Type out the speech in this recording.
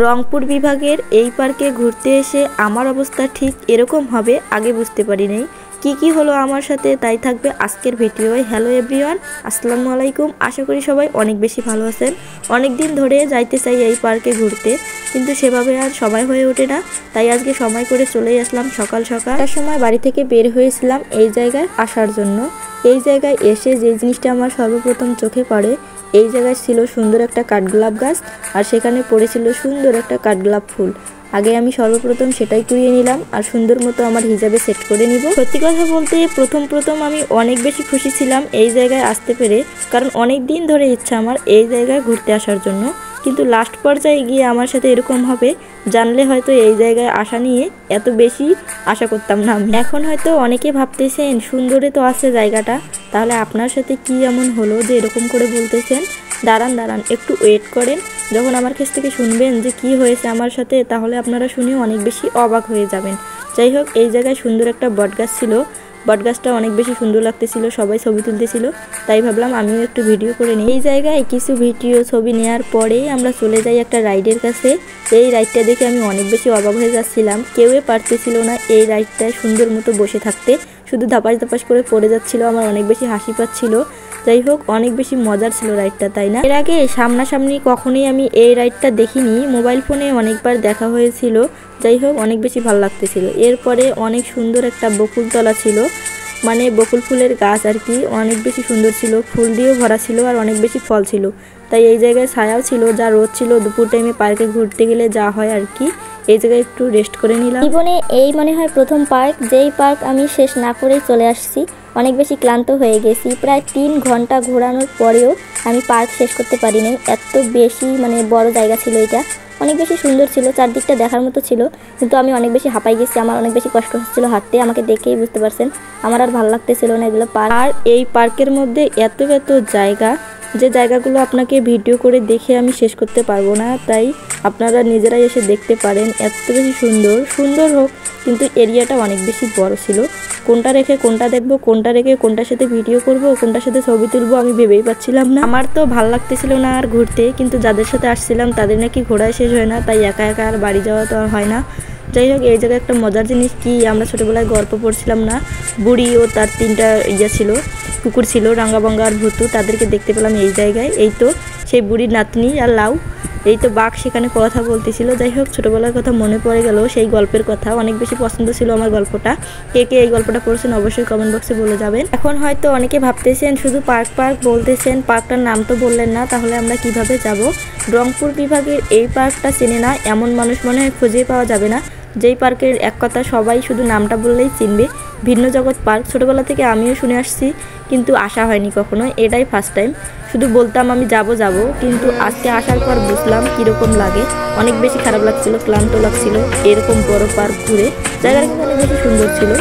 রংপুর বিভাগের এই পার্কে ঘুরতে এসে আমার অবস্থা ঠিক এরকম হবে আগে বুঝতে পারি নাই। কি হলো আমার সাথে তাই থাকবে আজকের ভিডিওয়। হ্যালো এভরিওয়ান, আসসালামু আলাইকুম। আশা করি সবাই অনেক বেশি ভালো আছেন। অনেক দিন ধরে যাইতে চাই এই পার্কে ঘুরতে, কিন্তু সেভাবে আর সময় হয়ে ওঠে না। তাই আজকে সময় করে চলেই আসলাম সকাল সকাল। একটা সময় বাড়ি থেকে বের হয়েছিলাম এই জায়গায় আসার জন্য। এই জায়গায় এসে যে জিনিসটা আমার সর্বপ্রথম চোখে পড়ে, এই জায়গায় ছিল সুন্দর একটা কাঠগোলাপ গাছ, আর সেখানে পড়েছিল সুন্দর একটা কাঠগোলাপ ফুল। আগে আমি সর্বপ্রথম সেটাই কুড়িয়ে নিলাম আর সুন্দর মতো আমার হিজাবে সেট করে নিব। সত্যি কথা বলতে প্রথম আমি অনেক বেশি খুশি ছিলাম এই জায়গায় আসতে পেরে, কারণ অনেক দিন ধরে ইচ্ছা আমার এই জায়গায় ঘুরতে আসার জন্য। কিন্তু লাস্ট পর্যায়ে গিয়ে আমার সাথে এরকম হবে জানলে হয়তো এই জায়গায় আসা নিয়ে এত বেশি আশা করতাম না আমি। এখন হয়তো অনেকে ভাবতেছেন সুন্দরই তো আছে জায়গাটা, তাহলে আপনার সাথে কি এমন হলো যে এরকম করে বলতেছেন? দাঁড়ান একটু ওয়েট করেন। যখন আমার কাছ থেকে শুনবেন যে কি হয়েছে আমার সাথে, তাহলে আপনারা শুনে অনেক বেশি অবাক হয়ে যাবেন। যাই হোক, এই জায়গায় সুন্দর একটা বটগাছ ছিল। বটগাছটা অনেক বেশি সুন্দর লাগতেছিল, সবাই ছবি তুলতেছিল, তাই ভাবলাম আমিও একটু ভিডিও করে নিই। এই জায়গায় কিছু ভিডিও ছবি নেওয়ার পরেই আমরা চলে যাই একটা রাইডের কাছে। এই রাইডটা দেখে আমি অনেক বেশি অবাক হয়ে যাচ্ছিলাম। কেউই পারতেছিল না এই রাইডটায় সুন্দর মতো বসে থাকতে, শুধু ধাপাস করে পড়ে যাচ্ছিল। আমার অনেক বেশি হাসি পাচ্ছিল। যাই হোক, অনেক বেশি মজার ছিল রাইডটা, তাই না? এর আগে সামনাসামনি কখনোই আমি এই রাইডটা দেখিনি, মোবাইল ফোনে অনেকবার দেখা হয়েছিল। যাই হোক, অনেক বেশি ভালো লাগতেছিল। এরপরে অনেক সুন্দর একটা বকুলতলা ছিল, মানে বকুল ফুলের গাছ আর কি, অনেক বেশি সুন্দর ছিল, ফুল দিয়েও ভরা ছিল আর অনেক বেশি ফল ছিল। তাই এই জায়গায় ছায়াও ছিল, যা রোদ ছিল দুপুর টাইমে পার্কে ঘুরতে গেলে যা হয় আর কি। এই জায়গায় একটু রেস্ট করে নিলাম। জীবনে এই মনে হয় প্রথম পার্ক, যেই পার্ক আমি শেষ না করেই চলে আসছি। অনেক বেশি ক্লান্ত হয়ে গেছি, প্রায় 3 ঘন্টা ঘোরানোর পরেও আমি পার্ক শেষ করতে পারি নাই। এত বেশি বড় জায়গা ছিল এটা, অনেক বেশি সুন্দর ছিল, চারদিকটা দেখার মতো ছিল। কিন্তু আমি অনেক বেশি হাঁপাই গেছি, আমার অনেক বেশি কষ্ট হচ্ছিল হাঁটতে। আমাকে দেখেই বুঝতে পারছেন আমার আর ভালো লাগতেছিল না এগুলো পার্ক। আর এই পার্কের মধ্যে এত জায়গা, যে জায়গাগুলো আপনাকে ভিডিও করে দেখে আমি শেষ করতে পারবো না, তাই আপনারা নিজেরাই এসে দেখতে পারেন। এত বেশি সুন্দর হোক, কিন্তু এরিয়াটা অনেক বেশি বড় ছিল। কোনটা রেখে কোনটা দেখবো, কোনটা রেখে কোনটার সাথে ভিডিও করব, কোনটার সাথে ছবি তুলবো, আমি ভেবেই পাচ্ছিলাম না। আমার তো ভাল লাগতেছিল না আর ঘুরতে, কিন্তু যাদের সাথে আসছিলাম তাদের নাকি ঘোরায় শেষ হয় না, তাই একা আর বাড়ি যাওয়া তো আর হয় না। যাই হোক, এই জায়গায় একটা মজার জিনিস কি, আমরা ছোটোবেলায় গল্প পড়ছিলাম না, বুড়ি ও তার 3টা ছিল, কুকুর ছিল, রাঙ্গাবাঙ্গা আর ভুতু, তাদেরকে দেখতে পেলাম এই জায়গায়। এই তো সেই বুড়ির নাতনি আর লাউ, এই তো বাঘ সেখানে কথা বলতেছিল। যাই হোক, ছোটোবেলার কথা মনে পড়ে গেল, সেই গল্পের কথা। অনেক বেশি পছন্দ ছিল আমার গল্পটা। কে এই গল্পটা পড়ছেন অবশ্যই কমেন্ট বক্সে বলে যাবেন। এখন হয়তো অনেকে ভাবতেছেন শুধু পার্ক বলতেছেন, পার্কটার নাম তো বললেন না, তাহলে আমরা কিভাবে যাব? রংপুর বিভাগের এই পার্কটা চেনে না এমন মানুষ মনে হয় খুঁজে পাওয়া যাবে না। যেই পার্কের এক কথা সবাই শুধু নামটা বললেই চিনবে, ভিন্ন জগৎ পার্ক। ছোটোবেলা থেকে আমিও শুনে আসছি, কিন্তু আসা হয়নি কখনো, এটাই ফার্স্ট টাইম। শুধু বলতাম আমি যাব, কিন্তু আজকে আসার পর বুঝলাম কীরকম লাগে। অনেক বেশি খারাপ লাগছিল, ক্লান্ত লাগছিল এরকম বড় পার্ক ঘুরে। জায়গাটা কিন্তু অনেক বেশি সুন্দর ছিল।